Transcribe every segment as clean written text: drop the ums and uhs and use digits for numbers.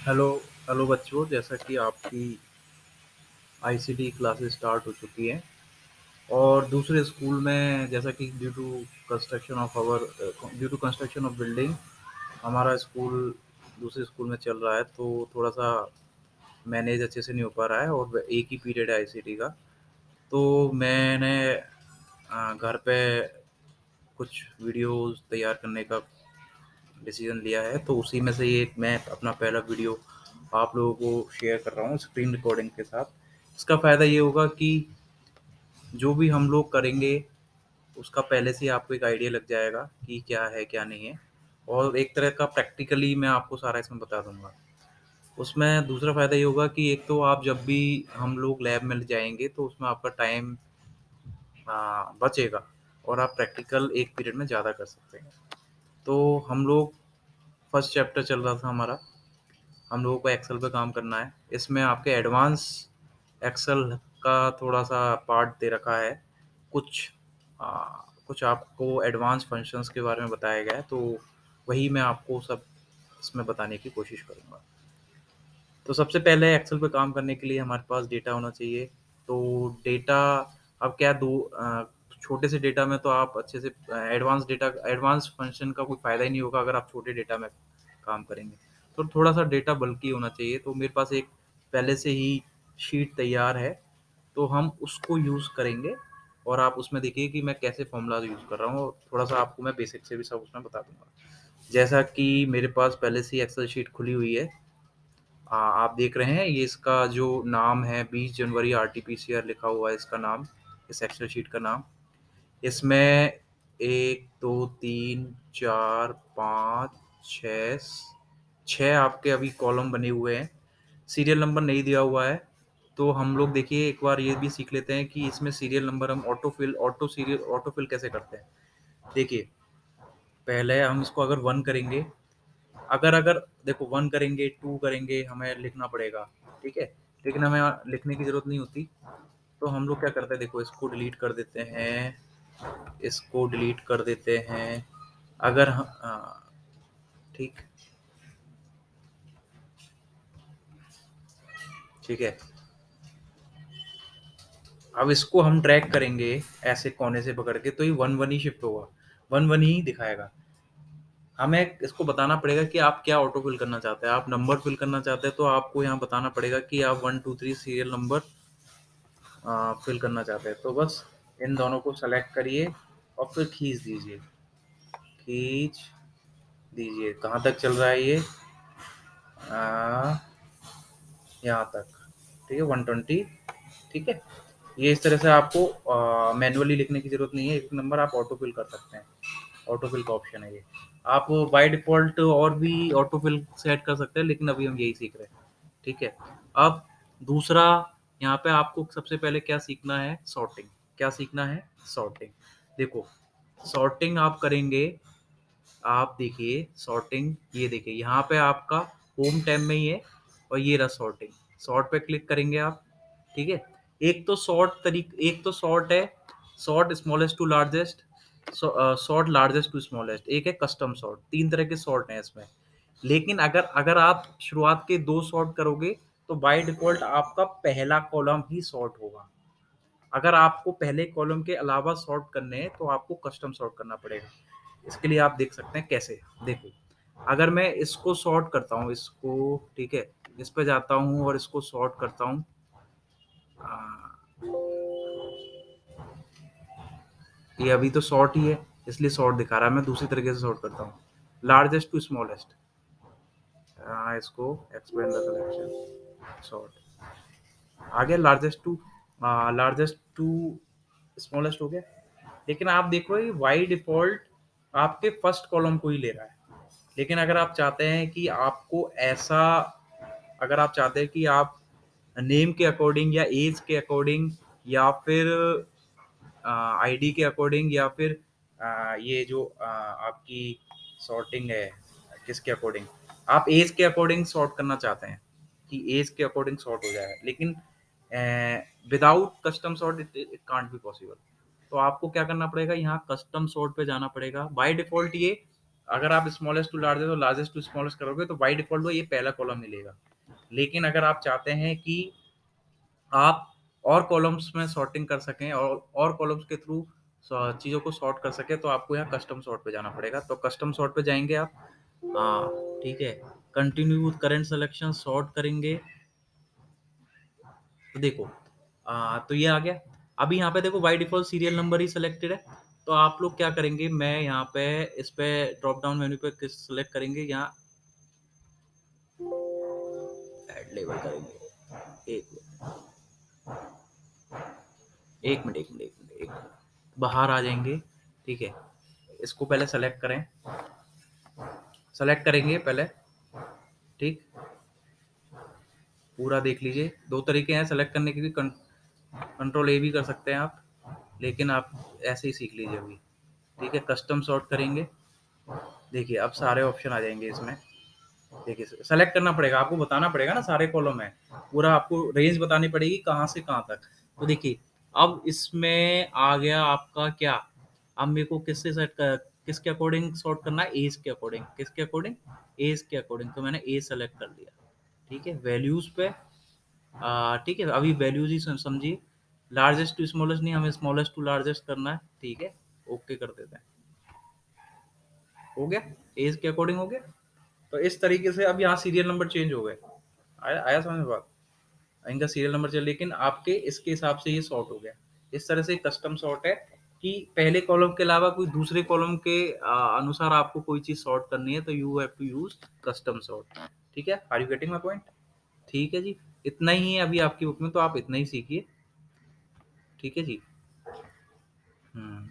Hello hello बच्चों, जैसा कि आपकी आईसीटी क्लासेस स्टार्ट हो चुकी हैं और दूसरे स्कूल में जैसा कि due to construction of building हमारा स्कूल दूसरे स्कूल में चल रहा है, तो थोड़ा सा मैनेज अच्छे से नहीं हो पा रहा है और एक ही पीरियड है आईसीटी का। तो मैंने घर पे कुछ वीडियोस तैयार करने का डिसीजन लिया है, तो उसी में से ये मैं अपना पहला वीडियो आप लोगों को शेयर कर रहा हूँ स्क्रीन रिकॉर्डिंग के साथ। इसका फ़ायदा ये होगा कि जो भी हम लोग करेंगे उसका पहले से ही आपको एक आइडिया लग जाएगा कि क्या है क्या नहीं है, और एक तरह का प्रैक्टिकली मैं आपको सारा इसमें बता दूंगा। उसमें दूसरा फ़ायदा ये होगा कि एक तो आप जब भी हम लोग लैब में जाएंगे तो उसमें आपका टाइम बचेगा और आप प्रैक्टिकल एक पीरियड में ज़्यादा कर सकते हैं। तो हम लोग फर्स्ट चैप्टर चल रहा था हमारा, हम लोगों को एक्सेल पे काम करना है। इसमें आपके एडवांस एक्सेल का थोड़ा सा पार्ट दे रखा है। कुछ आ, कुछ आपको एडवांस फंक्शंस के बारे में बताया गया है, तो वही मैं आपको सब इसमें बताने की कोशिश करूँगा। तो सबसे पहले एक्सेल पे काम करने के लिए हमारे पास डेटा होना चाहिए। तो डेटा अब क्या छोटे से डेटा में तो आप अच्छे से एडवांस फंक्शन का कोई फ़ायदा ही नहीं होगा अगर आप छोटे डेटा में काम करेंगे। तो थोड़ा सा डेटा बल्कि होना चाहिए, तो मेरे पास एक पहले से ही शीट तैयार है, तो हम उसको यूज़ करेंगे और आप उसमें देखिए कि मैं कैसे फॉर्मूला यूज़ कर रहा हूँ। थोड़ा सा आपको मैं बेसिक से भी सब उसमें बता दूंगा। जैसा कि मेरे पास पहले से ही एक्सेल शीट खुली हुई है, आप देख रहे हैं ये इसका जो नाम है 20 जनवरी आरटीपीसीआर लिखा हुआ है इसका नाम, इस एक्सेल शीट का नाम। इसमें 1 2 3 4 5 6 6 आपके अभी कॉलम बने हुए हैं। सीरियल नंबर नहीं दिया हुआ है, तो हम लोग देखिए एक बार ये भी सीख लेते हैं कि इसमें सीरियल नंबर हम ऑटो फिल कैसे करते हैं। देखिए, पहले हम इसको अगर वन करेंगे, अगर अगर देखो वन करेंगे, टू करेंगे, हमें लिखना पड़ेगा, ठीक है। लेकिन हमें लिखने की जरूरत नहीं होती, तो हम लोग क्या करते हैं, देखो इसको डिलीट कर देते हैं, इसको डिलीट कर देते हैं। अगर ठीक ठीक है। अब इसको हम ड्रैग करेंगे ऐसे कोने से पकड़ के, तो ये वन वन ही शिफ्ट होगा, वन वन ही दिखाएगा। हमें इसको बताना पड़ेगा कि आप क्या ऑटो फिल करना चाहते हैं। आप नंबर फिल करना चाहते हैं तो आपको यहाँ बताना पड़ेगा कि आप 1 2 3 सीरियल नंबर फिल करना चाहते हैं। तो बस इन दोनों को सेलेक्ट करिए और फिर खींच दीजिए। कहाँ तक चल रहा है ये, यहाँ तक, ठीक है, 120। ठीक है, ये इस तरह से आपको मैनुअली लिखने की जरूरत नहीं है, एक नंबर आप ऑटो फिल कर सकते हैं। ऑटो फिल का ऑप्शन है ये। आप बाय डिफ़ॉल्ट और भी ऑटो फिल सेट कर सकते हैं, लेकिन अभी हम यही सीख रहे हैं, ठीक है। अब दूसरा, यहाँ पे आपको सबसे पहले क्या सीखना है, सॉर्टिंग। क्या सीखना है, सॉर्टिंग। देखो, सॉर्टिंग आप करेंगे, आप देखिए सॉर्टिंग, ये देखिए यहाँ पे आपका होम टैब में ही है और ये रहा सॉर्टिंग। सॉर्ट पे क्लिक करेंगे आप, ठीक है। एक तो सॉर्ट है, sort smallest to largest, sort largest to smallest, एक है कस्टम सॉर्ट। तीन तरह के सॉर्ट हैं इसमें। लेकिन अगर अगर आप शुरुआत के दो सॉर्ट करोगे तो बाय डिफॉल्ट आपका पहला कॉलम ही सॉर्ट होगा। अगर आपको पहले कॉलम के अलावा सॉर्ट करने हैं तो आपको कस्टम सॉर्ट करना पड़ेगा। इसके लिए आप देख सकते हैं कैसे। देखो, अगर मैं इसको सॉर्ट करता हूँ, इसको, ठीक है, इस पे जाता हूँ और इसको सॉर्ट करता हूँ। ये अभी तो सॉर्ट ही है, इसलिए सॉर्ट दिखा रहा है। मैं दूसरी तरीके से सॉर्ट करता हूँ, लार्जेस्ट टू स्मॉलेस्ट। इसको एक्सपेंड द सिलेक्शन, सॉर्ट आ गया, लार्जेस्ट टू स्मॉलेस्ट हो गया। लेकिन आप देखो ये बाई डिफॉल्ट आपके फर्स्ट कॉलम को ही ले रहा है। लेकिन अगर आप चाहते हैं कि आप नेम के अकॉर्डिंग या एज के अकॉर्डिंग या फिर आईडी के अकॉर्डिंग या फिर ये जो आपकी सॉर्टिंग है, किसके अकॉर्डिंग, आप एज के अकॉर्डिंग सॉर्ट करना चाहते हैं कि एज के अकॉर्डिंग सॉर्ट हो जाए, लेकिन without custom sort it can't be possible. तो आपको क्या करना पड़ेगा, यहाँ कस्टम सॉर्ट पे जाना पड़ेगा। बाय डिफॉल्ट ये अगर आप स्मॉलेस्ट टू लार्जेस्ट और लार्जेस्ट टू स्मॉलेस्ट करोगे तो बाय डिफ़ॉल्ट वो ये पहला कॉलम मिलेगा। लेकिन अगर आप चाहते हैं कि आप और कॉलम्स में सॉर्टिंग कर सकें और कॉलम्स के थ्रू चीज़ों को सॉर्ट कर सकें, तो आपको यहाँ कस्टम सॉर्ट पे जाना पड़ेगा। तो कस्टम सॉर्ट पे जाएँगे आप। हाँ, ठीक है। Continue with current selection sort करेंगे। तो देखो तो ये आ गया। अभी यहाँ पे देखो by default serial number he selected है। तो आप लोग क्या करेंगे, मैं यहाँ पे इस पे ड्रॉप डाउन मेन्यू पे किस सेलेक्ट करेंगे, यहाँ ऐड लेबल करेंगे। एक एक मिनट, एक मिनट, एक मिनट, एक मिनट। बाहर आ जाएँगे, ठीक है? इसको पहले सेलेक्ट करें, सेलेक्ट करेंगे पहले, ठीक? पूरा देख लीजिए। 2 तरीके हैं सेलेक्ट करने के भी, कंट्रोल ए भी कर सकते हैं आप, लेकिन आप ऐसे ही सीख लीजिए अभी, ठीक है? कस्टम सॉर्ट करेंगे। देखिए अब सारे ऑप्शन आ जाएँगे इसमें। देखिए सेलेक्ट करना पड़ेगा, आपको बताना पड़ेगा ना सारे कॉलम हैं। पूरा आपको रेंज बतानी पड़ेगी कहाँ से कहाँ तक। तो देखिए अब इसमें आ गया आपका क्या, अब मेरे को किसके अकॉर्डिंग सॉर्ट करना है, एज के अकॉर्डिंग। किसके अकॉर्डिंग, एज के अकॉर्डिंग। तो मैंने एज सेलेक्ट कर लिया, ठीक है? वैल्यूज पे ठीक है, अभी वैल्यूज ही समझिए। लार्जेस्ट टू स्मॉलेस्ट नहीं, हमें स्मॉलेस्ट टू लार्जेस्ट करना है, ठीक है? ओके कर देते हैं। हो गया, एज के अकॉर्डिंग हो गया। तो इस तरीके से अब यहाँ सीरियल नंबर चेंज हो गए। आया आया समझ में बात? इनका सीरियल नंबर चल, लेकिन आपके इसके हिसाब से ये सॉर्ट हो गया। इस तरह से कस्टम सॉर्ट है कि पहले कॉलम के अलावा कोई दूसरे कॉलम के अनुसार आपको कोई चीज सॉर्ट करनी है तो you have to use custom sort. ठीक है, are you getting my point? ठीक है जी, इतना ही है अभी आपकी बुक में, तो आप इतना ही सीखिए। ठीक है जी। हम्म।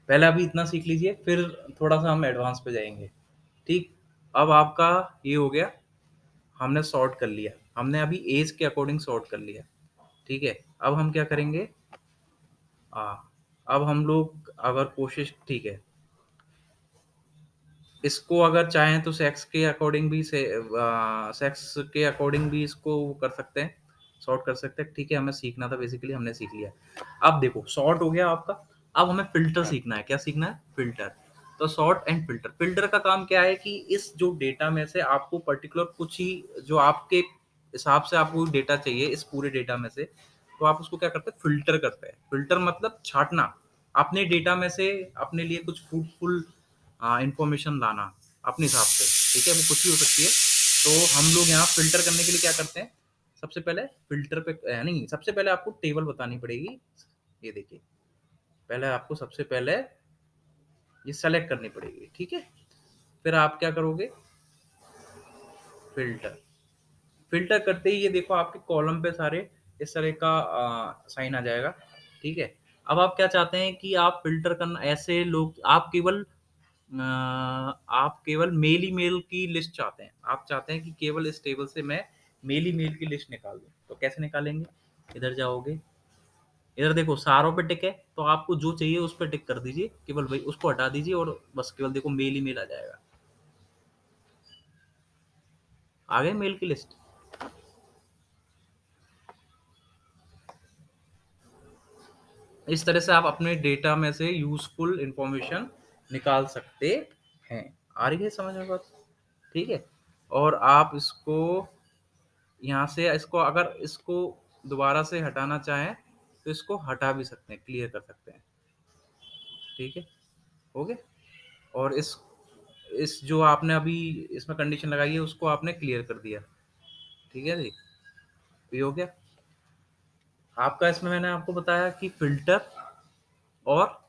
पहले अभी इतना सीख लीजिए, फिर थोड़ा सा हम एडवांस पे जाएंगे। ठीक। अब आपका ये हो गया, हमने सॉर्ट कर लिया, हमने अभी एज के अकॉर्डिंग सॉर्ट कर लिया। ठीक है। अब हम क्या करेंगे, अब हम लोग अगर कोशिश, ठीक है, इसको अगर चाहें तो सेक्स के अकॉर्डिंग भी सेक्स के अकॉर्डिंग भी इसको कर सकते हैं, सॉर्ट कर सकते हैं। ठीक है, हमें सीखना था, बेसिकली हमने सीख लिया। अब देखो सॉर्ट हो गया आपका। अब हमें फिल्टर सीखना है। क्या सीखना है? फिल्टर। तो सॉर्ट एंड फिल्टर, फिल्टर का काम क्या है कि इस जो डेटा में से आपको पर्टिकुलर कुछ ही, जो आपके हिसाब से आपको डेटा चाहिए इस पूरे डेटा में से, तो आप उसको क्या करते हैं, फिल्टर करते हैं। फिल्टर मतलब छांटना, अपने डेटा में से अपने लिए कुछ फ्रूटफुल इंफॉर्मेशन लाना अपने हिसाब से। ठीक है, वो कुछ भी हो सकती है। तो हम लोग यहाँ फिल्टर करने के लिए क्या करते हैं, सबसे पहले फिल्टर पे नहीं, सबसे पहले आपको टेबल बतानी पड़ेगी। ये देखिए, पहले आपको सबसे पहले ये सेलेक्ट करनी पड़ेगी। ठीक है, फिर आप क्या करोगे, फिल्टर। फिल्टर करते ही ये देखो आपके कॉलम पे सारे इस तरह का साइन आ जाएगा। ठीक है। अब आप क्या चाहते हैं कि आप फिल्टर करना ऐसे लोग, आप केवल मेल ही मेल की लिस्ट चाहते हैं। आप चाहते हैं कि केवल इस टेबल से मैं मेल ही मेल की लिस्ट निकाल दूं। तो कैसे निकालेंगे, इधर जाओगे, इधर देखो सारों पे टिक है, तो आपको जो चाहिए उस पर टिक कर दीजिए, केवल भाई उसको हटा दीजिए और बस केवल देखो मेल ही मेल आ जाएगा। आ गए मेल की लिस्ट। इस तरह से आप अपने डेटा में से यूजफुल इंफॉर्मेशन निकाल सकते हैं। आ रही है समझ में बात? ठीक है। और आप इसको यहाँ से, इसको अगर इसको दोबारा से हटाना चाहें तो इसको हटा भी सकते हैं, क्लियर कर सकते हैं। ठीक है, हो गया। और इस जो आपने अभी इसमें कंडीशन लगाई है उसको आपने क्लियर कर दिया। ठीक है जी, ये हो गया आपका। इसमें मैंने आपको बताया कि फिल्टर और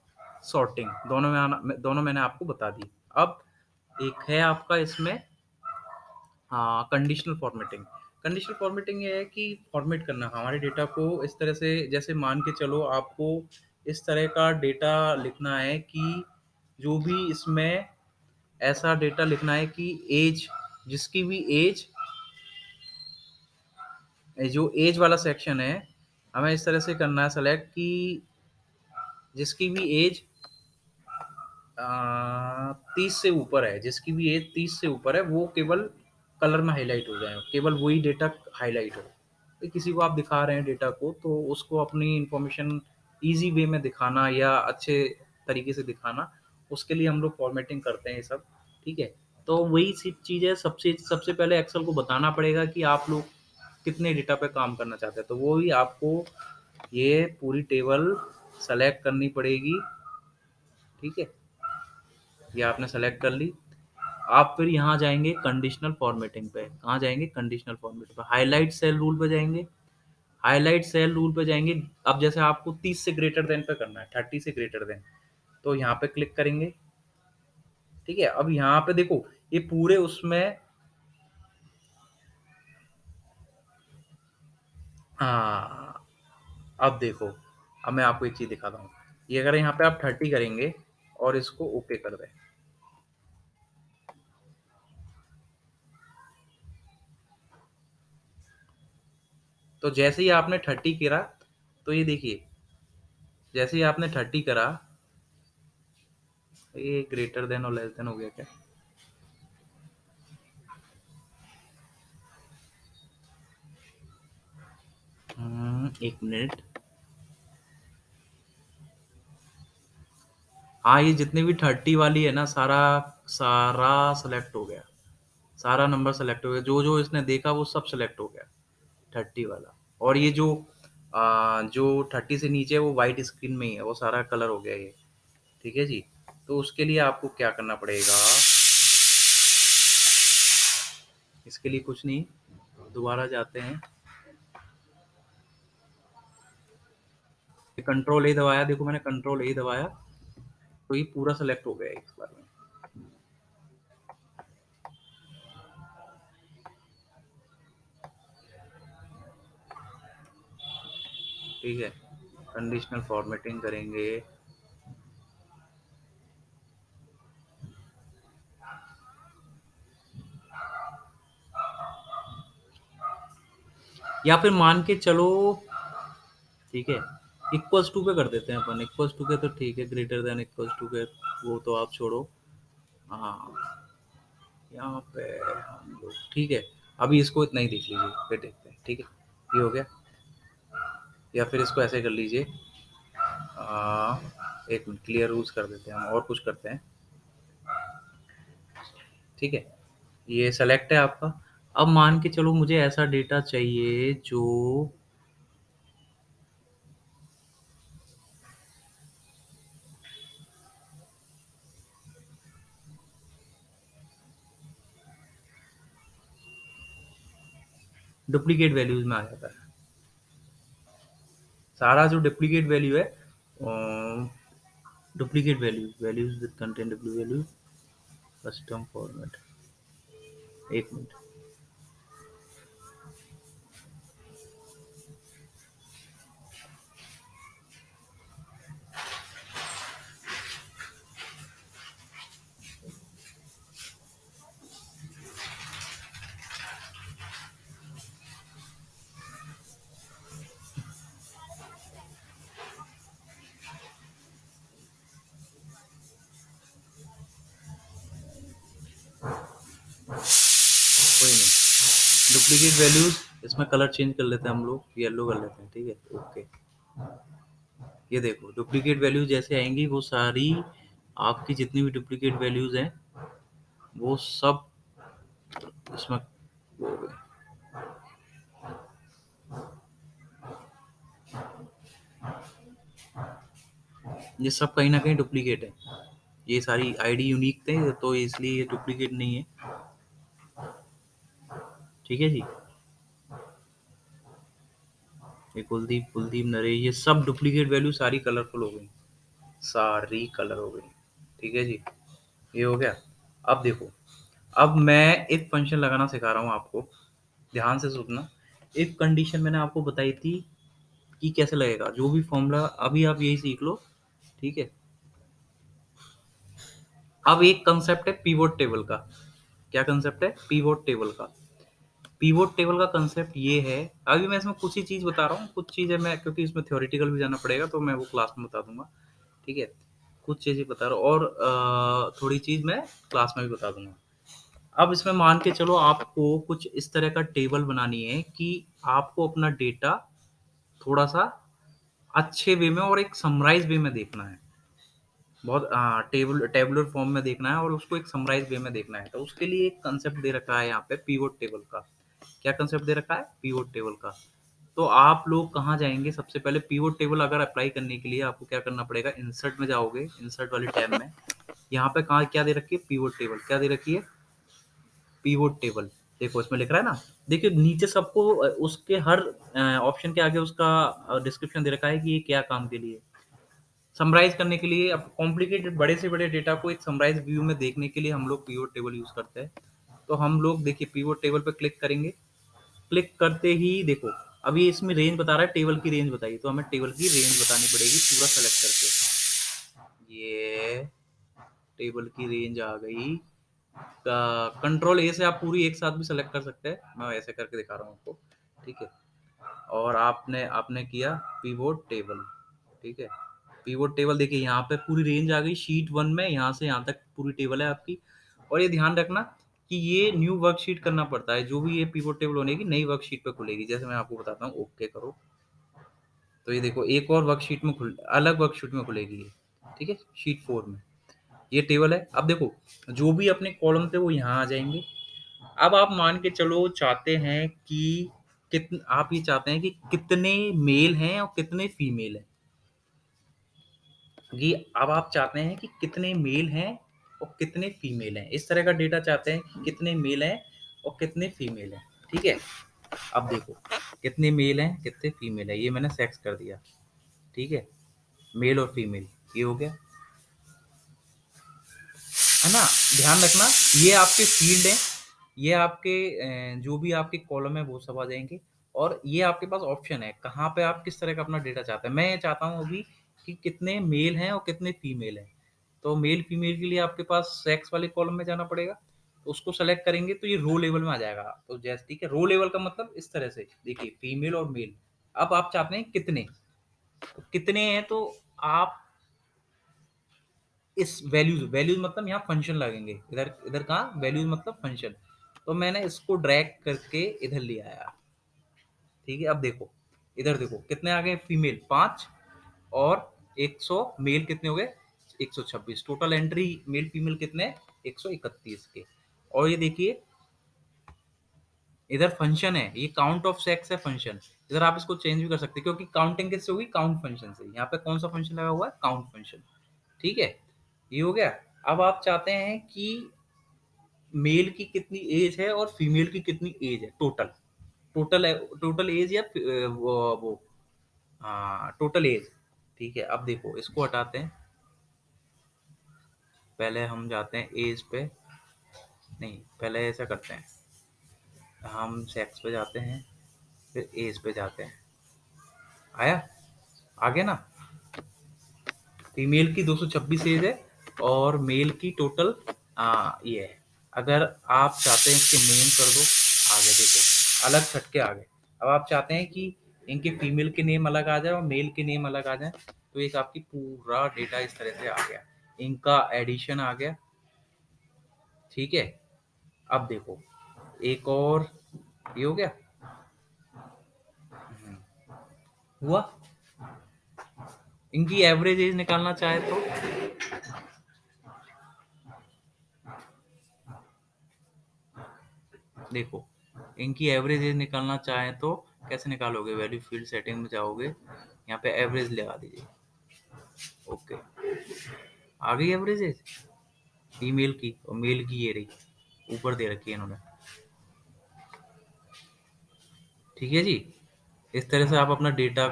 सॉर्टिंग दोनों मैंने आपको बता दी। अब एक है आपका इसमें कंडीशनल फॉर्मेटिंग। कंडीशनल फॉर्मेटिंग ये है कि फॉर्मेट करना हमारे डेटा को इस तरह से, जैसे मान के चलो आपको इस तरह का डेटा लिखना है कि जो भी इसमें ऐसा डेटा लिखना है कि एज, जिसकी भी एज, जो एज वाला सेक्शन है, हमें इस तरह से करना है सेलेक्ट कि जिसकी भी एज 30 से ऊपर है, जिसकी भी एज 30 से ऊपर है, वो केवल कलर में हाईलाइट हो जाए, केवल वही डेटा हाईलाइट हो। तो किसी को आप दिखा रहे हैं डेटा को, तो उसको अपनी इंफॉर्मेशन ईज़ी वे में दिखाना या अच्छे तरीके से दिखाना, उसके लिए हम लोग फॉर्मेटिंग करते हैं ये सब, ठीक है? तो वही सी चीज़ है, सबसे सबसे पहले एक्सेल को बताना पड़ेगा कि आप लोग कितने डेटा पे काम करना चाहते हैं। तो वो भी आपको ये पूरी टेबल सेलेक्ट करनी पड़ेगी, ठीक है? ये आपने सेलेक्ट कर ली। आप फिर यहाँ जाएँगे कंडीशनल फॉर्मेटिंग पे। कहाँ जाएँगे? कंडीशनल फॉर्मेटिंग पे। हाइलाइट सेल रूल पे जाएँगे। हाइलाइट सेल रूल पे जाएँगे। अब जैसे आपको 30 से ग्रेटर दैन पे करना है, 30 से ग्रेटर दैन, तो यहाँ पे क्लिक करेंगे, ठीक है? अब यहाँ पे देखो, ये पूरे उसमें हाँ, अब देखो, अब मैं आपको एक चीज़ दिखाता हूँ। ये अगर यहाँ पे आप 30 करेंगे और इसको ओके कर दें, तो जैसे ही आपने 30 करा, तो ये देखिए, जैसे ही आपने 30 करा, ये ग्रेटर देन और लेस देन हो गया क्या? 1 मिनट। हाँ, ये जितनी भी 30 वाली है ना, सारा सारा सेलेक्ट हो गया। सारा नंबर सेलेक्ट हो गया। जो-जो इसने देखा वो सब सेलेक्ट हो गया, 30 वाला। और ये जो 30 से नीचे है वो व्हाइट स्क्रीन में ही है, वो सारा कलर हो गया ये। ठीक है जी? तो उसके लिए आपको क्या करना पड़ेगा, इसके लिए कुछ नहीं, दोबारा जाते हैं, कंट्रोल ए दबाया, देखो मैंने कंट्रोल ए दबाया, तो ये पूरा सेलेक्ट हो गया है इस बार में। ठीक है? कंडीशनल फॉर्मेटिंग करेंगे। या फिर मान के चलो, ठीक है, इक्वल्स टू पे कर देते हैं अपन, इक्वल्स टू के तो ठीक है, ग्रेटर देन इक्वल्स टू के वो तो आप छोड़ो। हाँ, यहाँ पे हम लोग ठीक है, अभी इसको इतना ही देख लीजिए, फिर देखते हैं, ठीक है? ये हो गया। या फिर इसको ऐसे कर लीजिए, एक मिनट, क्लियर रूल्स कर देते हैं हम, और कुछ करते हैं, ठीक है? ये सेलेक्ट है आपका। अब मान के चलो मुझे ऐसा डेटा चाहिए जो डुप्लीकेट वैल्यूज में आ जाता है। सारा जो डुप्लीकेट वैल्यू है, duplicate values with content W value, custom format, एक मिनट। कोई नहीं, डुप्लीकेट वैल्यूज, इसमें कलर चेंज कर लेते हैं हम लोग, येलो कर लेते हैं, ठीक है? ओके। ये देखो, डुप्लीकेट वैल्यूज जैसे आएंगी वो सारी, आपकी जितनी भी डुप्लीकेट वैल्यूज हैं वो सब इसमें वो हो गए। ये सब कहीं ना कहीं डुप्लीकेट है, ये सारी आईडी यूनिक थे तो इसलिए ये डुप्लीकेट नहीं है। ठीक है जी? ये कुलदीप कुलदीप नरेश, ये सब डुप्लीकेट वैल्यू सारी कलरफुल हो गई, सारी कलर हो गई। ठीक है जी? ये हो गया। अब देखो, अब मैं एक फंक्शन लगाना सिखा रहा हूँ आपको, ध्यान से सुनना। इफ कंडीशन मैंने आपको बताई थी कि कैसे लगेगा, जो भी फॉर्मूला, अभी आप यही सीख लो, ठीक है? अब एक कंसेप्ट है पीवोट टेबल का। क्या कंसेप्ट है? पीवोट टेबल का। पीवोट टेबल का कंसेप्ट ये है, अभी मैं इसमें कुछ ही चीज बता रहा हूँ, कुछ चीजें मैं, क्योंकि इसमें थ्योरेटिकल भी जाना पड़ेगा तो मैं वो क्लास में बता दूंगा, ठीक है? कुछ चीजें बता रहा हूँ और थोड़ी चीज मैं क्लास में भी बता दूंगा। अब इसमें मान के चलो आपको कुछ इस तरह का टेबल बनानी है कि आपको अपना डेटा थोड़ा सा अच्छे वे में और एक समराइज़ वे में देखना है। बहुत टेबुलर फॉर्म में देखना है और उसको एक समराइज़ वे में देखना है। तो उसके लिए एक कांसेप्ट दे रखा है यहाँ पे पिवोट टेबल का। क्या कांसेप्ट दे रखा है? पिवोट टेबल का। तो आप लोग कहाँ जाएँगे? सबसे पहले पिवोट टेबल अगर अप्लाई करने के लिए आपको क्या करना पड़ेगा? इंसर्ट में जाओगे, इंसर्ट वाले टैब में। यहाँ पे कहाँ क्या दे रखी है? Pivot table. क्या दे रखी है? Pivot table. देखो इसमें लिख रहा है ना? देखिए नीचे सबको उसके हर ऑप्शन के आगे उसका डिस्क्रिप्शन दे रखा है कि ये क्या काम के लिए। समराइज़ करने के लिए अब कॉम्प्लिकेटेड बड़े से बड़े डेटा को एक समराइज़ व्यू में देखने के लिए हम लोग पिवोट टेबल यूज़ करते हैं। तो हम लोग देखिए पिवोट टेबल पे क्लिक करेंगे। क्लिक करते ही देखो, अभी इसमें रेंज बता रहा है टेबल की रेंज बताइए, तो हमें टेबल की रेंज बतानी पड़ेगी पूरा सेलेक्ट करके। ये टेबल की रेंज आ गई। कंट्रोल ए से आप पूरी एक साथ भी सेलेक्ट कर सकते हैं। मैं ऐसे करके दिखा रहा हूँ आपको। ठीक है। और आपने आपने किया पिवोट टेबल। ठीक है। पिवोट टेबल देखिए यहाँ पे पूरी रेंज आ गई शीट 1 में, यहाँ से यहाँ तक पूरी टेबल है आपकी। और ये ध्यान रखना कि ये न्यू वर्कशीट करना पड़ता है, जो भी ये पिवोट टेबल बनेगी नई वर्कशीट पे खुलेगी। जैसे मैं आपको बताता हूँ, ओके करो। तो ये देखो एक और वर्कशीट में अलग वर्कशीट में खुलेगी ये। ठीक है, शीट 4 में ये टेबल है। अब देखो जो भी अपने कॉलम थे वो यहाँ आ जाएंगे। अब आप मान के चलो चाहते हैं कि आप ये चाहते हैं कि कितने मेल हैं और कितने फीमेल हैं। ये अब आप चाहते हैं कि कितने मेल हैं और कितने फीमेल हैं, इस तरह का डेटा चाहते हैं कि कितने मेल हैं और कितने फीमेल हैं। ठीक है। अब देखो कितने मेल हैं कितने फीमेल है, ये मैंने सेक्स कर दिया। ठीक है, मेल और फीमेल ये हो गया है ना। ध्यान रखना ये आपके फील्ड हैं, ये आपके जो भी आपके कॉलम है वो सब आ जाएंगे। और ये आपके पास ऑप्शन है कहाँ पे आप किस तरह का अपना डेटा चाहते हैं। मैं ये चाहता हूँ अभी कि कितने मेल हैं और कितने फीमेल हैं। तो मेल फीमेल के लिए आपके पास सेक्स वाले कॉलम में जाना पड़ेगा। तो उसको सेलेक्ट करेंगे तो ये रो लेवल में आ जाएगा। तो जैसे ठीक है, रो लेवल का मतलब इस तरह से देखिए फीमेल और मेल। अब आप चाहते हैं कितने, तो कितने हैं तो आप इस वैल्यूज वैल्यूज मतलब यहाँ फंक्शन लगेंगे, इधर इधर कहाँ वैल्यूज मतलब फंक्शन। तो मैंने इसको ड्रैग करके इधर ले आया। ठीक है। अब देखो इधर देखो कितने आ गए, फीमेल 5 और 100, मेल कितने हो गए 126। टोटल एंट्री मेल फीमेल कितने 131 के। और ये देखिए इधर फंक्शन है, ये काउंट ऑफ सेक्स है फंक्शन। इधर आप इसको चेंज भी कर सकते हैं क्योंकि काउंटिंग किससे होगी, काउंट फंक्शन से। यहाँ पे कौन सा फंक्शन लगा हुआ है, काउंट फंक्शन। ठीक है, ये हो गया। अब आप चाहते हैं कि मेल की कितनी एज है और फीमेल की कितनी एज है, टोटल टोटल टोटल एज या वो हाँ टोटल एज। ठीक है। अब देखो इसको हटाते हैं, पहले हम जाते हैं एज पे, नहीं पहले ऐसा करते हैं, हम सेक्स पे जाते हैं फिर एज पे जाते हैं। आया, आ गया ना। फीमेल की 226 एज है और मेल की टोटल ये है। अगर आप चाहते हैं कि नेम कर दो, आगे देखो अलग छट के आगे। अब आप चाहते हैं कि इनके फीमेल के नेम अलग आ जाए और मेल के नेम अलग आ जाए, तो एक आपकी पूरा डेटा इस तरह से आ गया, इनका एडिशन आ गया। ठीक है। अब देखो एक और ये हो गया। हुआ, इनकी एवरेज एज निकालना चाहे तो देखो, इनकी एवरेज एज निकालना चाहें तो कैसे निकालोगे, वैल्यू फील्ड सेटिंग में जाओगे, यहाँ पे एवरेज लगा दीजिए। ओके, आ गई एवरेज एज फीमेल की और मेल की, ये रही ऊपर दे रखी है इन्होंने। ठीक है जी, इस तरह से आप अपना डेटा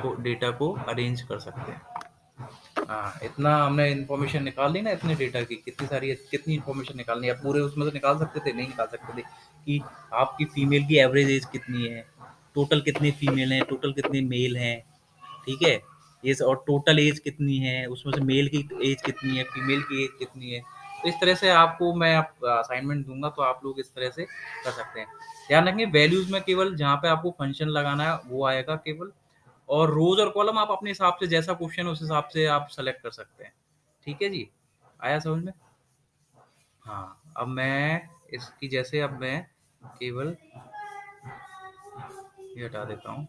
को अरेंज कर सकते हैं। हाँ, इतना हमने इन्फॉर्मेशन निकाल ली ना, इतने डेटा की कितनी सारी कितनी इन्फॉर्मेशन निकालनी है, पूरे उसमें से निकाल सकते थे, नहीं निकाल सकते थे कि आपकी फीमेल की एवरेज एज कितनी है, टोटल कितने फीमेल हैं, टोटल कितने मेल हैं। ठीक है, ये और टोटल एज कितनी है, उसमें से मेल की एज कितनी है, फीमेल की एज कितनी है। तो इस तरह से आपको मैं असाइनमेंट दूंगा तो आप लोग इस तरह से कर सकते हैं। ध्यान रखें वैल्यूज में केवल जहाँ पे आपको फंक्शन लगाना है वो आएगा केवल, और रोज और कॉलम आप अपने हिसाब से जैसा क्वेश्चन है उस हिसाब से आप सेलेक्ट कर सकते हैं। ठीक है जी, आया समझ में। हाँ, अब मैं इसकी जैसे अब मैं केवल ये हटा देता हूँ।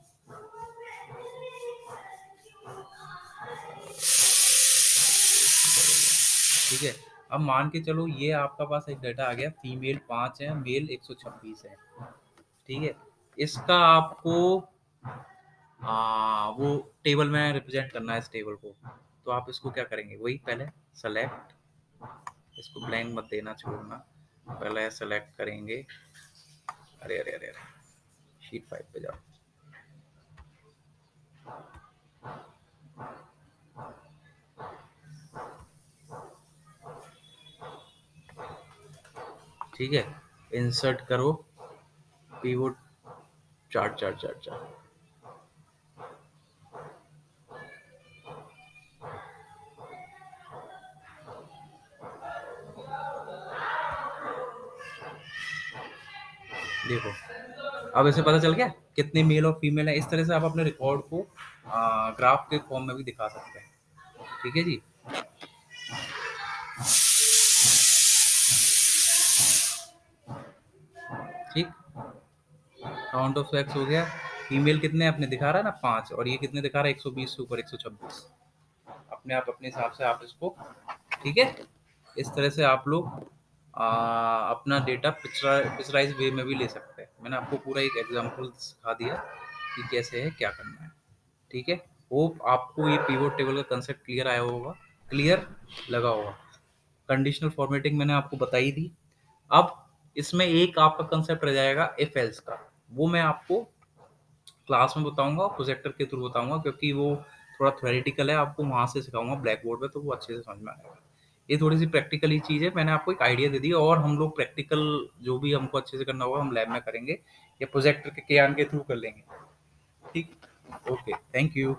ठीक है। अब मान के चलो ये आपका पास एक डाटा आ गया, फीमेल 5 है, मेल 126 है। ठीक है। इसका आपको वो टेबल में रिप्रेजेंट करना है इस टेबल को। तो आप इसको क्या करेंगे, वही पहले सेलेक्ट, इसको ब्लैंक मत देना, छोड़ना। पहले सेलेक्ट करेंगे, अरे अरे अरे अरे, शीट 5 पे जाओ। ठीक है। इंसर्ट करो, pivot, chart chart chart chart. देखो, अब ऐसे पता चल गया कितने मेल और फीमेल है। इस तरह से आप अपने रिकॉर्ड को ग्राफ के फॉर्म में भी दिखा सकते हैं। ठीक है जी। ठीक, काउंट ऑफ सेक्स हो गया। फीमेल कितने अपने दिखा रहा है ना, 5, और ये कितने दिखा रहा है, 120 से ऊपर 126। अपने आप अपने हिसाब से आप इसको, ठीक है, इस तरह से आप लोग अपना डेटा पिक्चराइज वे में भी ले सकते हैं। मैंने आपको पूरा एक एग्जांपल सिखा दिया कि कैसे है, क्या करना है। ठीक है। होप आपको ये पिवोट टेबल का कंसेप्ट क्लियर आया होगा, क्लियर लगा होगा। कंडीशनल फॉर्मेटिंग मैंने आपको बताई थी। अब इसमें एक आपका कंसेप्ट रह जाएगा इफ एल्स का, वो मैं आपको क्लास में बताऊंगा, प्रोजेक्टर के थ्रू बताऊंगा, क्योंकि वो थोड़ा थ्योरेटिकल है। आपको वहां से सिखाऊंगा ब्लैक बोर्ड पे, तो वो अच्छे से समझ में आएगा। ये थोड़ी सी प्रैक्टिकल ही चीज़ है, मैंने आपको एक आइडिया दे दिया। और हम लोग प्रैक्टिकल जो भी हमको अच्छे से करना होगा हम लैब में करेंगे, या प्रोजेक्टर के ज्ञान के थ्रू कर लेंगे। ठीक। Okay, thank you.